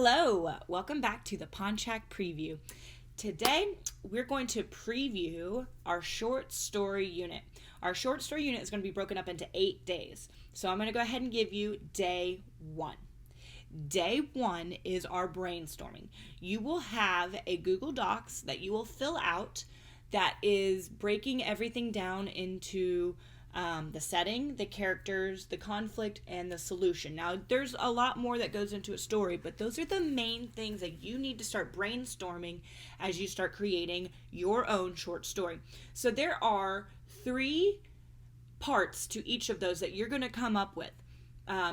Hello, welcome back to the Ponchak preview. Today, we're going to preview our short story unit. Our short story unit is going to be broken up into 8 days. So I'm going to go ahead and give you day 1. Day 1 is our brainstorming. You will have a Google Docs that you will fill out that is breaking everything down into the setting, the characters, the conflict, and the solution. Now, there's a lot more that goes into a story, but those are the main things that you need to start brainstorming as you start creating your own short story. So there are 3 parts to each of those that you're going to come up with.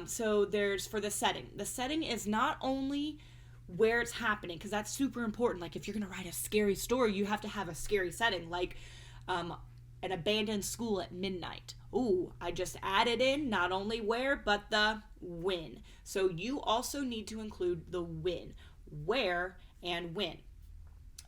So there's for the setting. The setting is not only where it's happening, because that's super important. Like if you're going to write a scary story, you have to have a scary setting, like an abandoned school at midnight. Ooh, I just added in not only where, but the when. So you also need to include the when, where, and when.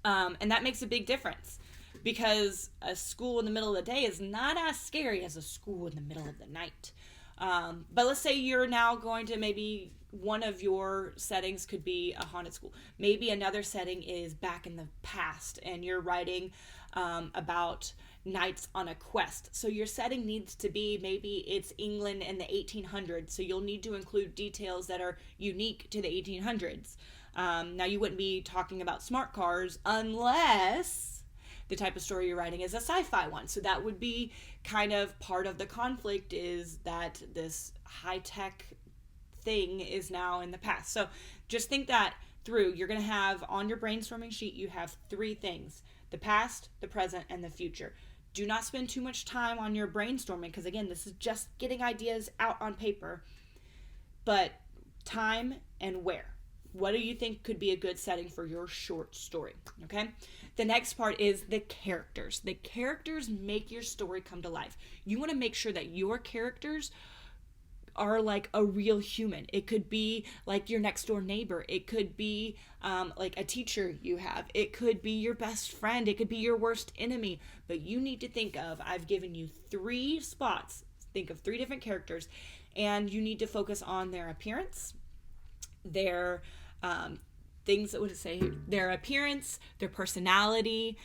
And that makes a big difference because a school in the middle of the day is not as scary as a school in the middle of the night. But let's say you're now going to maybe one of your settings could be a haunted school. Maybe another setting is back in the past and you're writing about knights on a quest. So your setting needs to be, maybe it's England in the 1800s. So you'll need to include details that are unique to the 1800s. Now you wouldn't be talking about smart cars unless the type of story you're writing is a sci-fi one. So that would be kind of part of the conflict, is that this high-tech thing is now in the past. So just think that through. You're going to have on your brainstorming sheet, you have 3 things: the past, the present, and the future. Do not spend too much time on your brainstorming because, again, this is just getting ideas out on paper. But time and where. What do you think could be a good setting for your short story? Okay. The next part is the characters. The characters make your story come to life. You want to make sure that your characters are like a real human. It could be like your next door neighbor. It could be like a teacher you have. It could be your best friend. It could be your worst enemy. But you need to think of, I've given you 3 spots. Think of 3 different characters, and you need to focus on their appearance, their things that would say their appearance, their personality,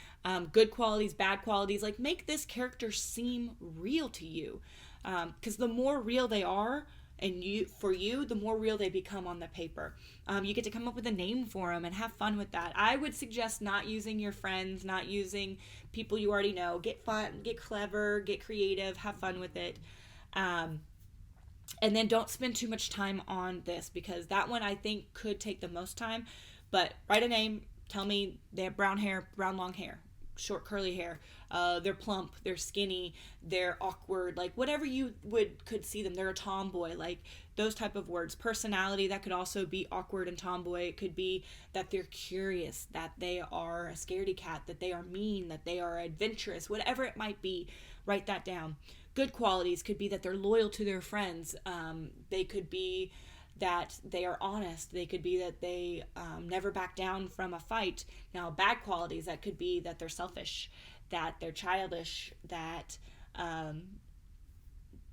good qualities, bad qualities. Like, make this character seem real to you, because the more real they are, and the more real they become on the paper. You get to come up with a name for them and have fun with that. I would suggest not using your friends, not using people you already know. Get fun, get clever, get creative, have fun with it. And then don't spend too much time on this, because that one I think could take the most time. But write a name, tell me they have brown hair, brown long hair, short curly hair, they're plump, they're skinny, they're awkward, like whatever you could see them. They're a tomboy, like those type of words. Personality, that could also be awkward and tomboy. It could be that they're curious, that they are a scaredy cat, that they are mean, that they are adventurous, whatever it might be. Write that down. Good qualities could be that they're loyal to their friends. They could be that they are honest. They could be that they never back down from a fight. Now, bad qualities, that could be that they're selfish, that they're childish, that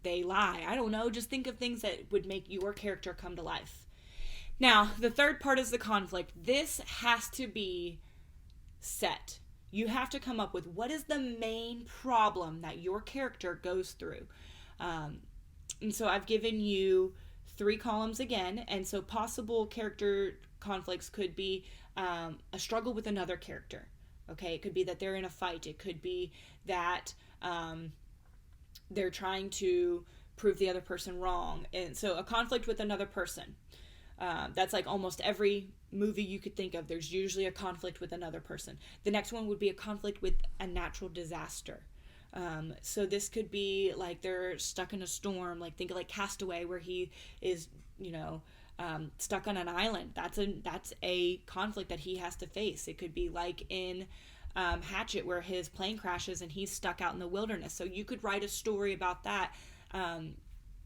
they lie. I don't know. Just think of things that would make your character come to life. Now, the third part is the conflict. This has to be set. You have to come up with what is the main problem that your character goes through. And so I've given you 3 columns again. And so possible character conflicts could be a struggle with another character. Okay, it could be that they're in a fight. It could be that they're trying to prove the other person wrong. And so a conflict with another person. That's like almost every movie you could think of. There's usually a conflict with another person. The next one would be a conflict with a natural disaster. So this could be like they're stuck in a storm. Like think of like Castaway, where he is, stuck on an island. That's a conflict that he has to face. It could be like in Hatchet, where his plane crashes and he's stuck out in the wilderness. So you could write a story about that.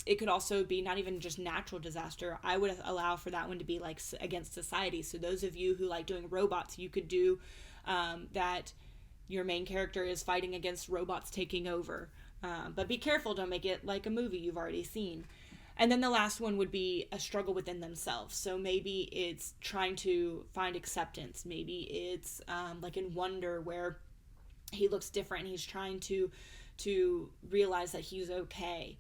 It could also be not even just natural disaster. I would allow for that one to be like against society. So those of you who like doing robots, you could do that your main character is fighting against robots taking over. But be careful, don't make it like a movie you've already seen. And then the last one would be a struggle within themselves. So maybe it's trying to find acceptance. Maybe it's like in Wonder, where he looks different and he's trying to realize that he's okay.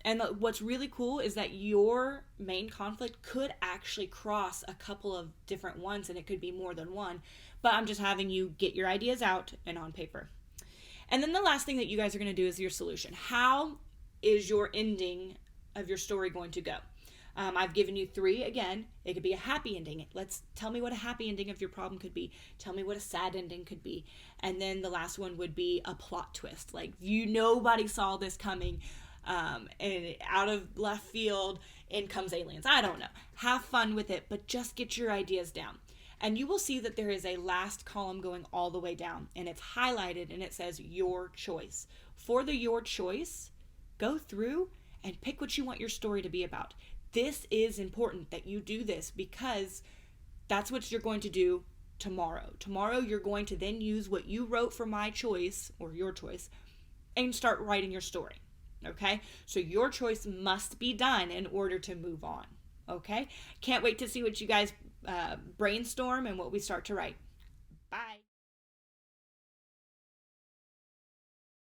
And what's really cool is that your main conflict could actually cross a couple of different ones, and it could be more than one. But I'm just having you get your ideas out and on paper. And then the last thing that you guys are going to do is your solution. How is your ending of your story going to go? I've given you 3 again. It could be a happy ending. Tell me what a happy ending of your problem could be. Tell me what a sad ending could be. And then the last one would be a plot twist. Like, nobody saw this coming, and out of left field, in comes aliens. I don't know. Have fun with it, but just get your ideas down. And you will see that there is a last column going all the way down, and it's highlighted, and it says your choice. For the your choice, go through and pick what you want your story to be about. This is important that you do this, because that's what you're going to do tomorrow. Tomorrow, you're going to then use what you wrote for my choice, or your choice, and start writing your story. Okay? So your choice must be done in order to move on. Okay? Can't wait to see what you guys brainstorm and what we start to write.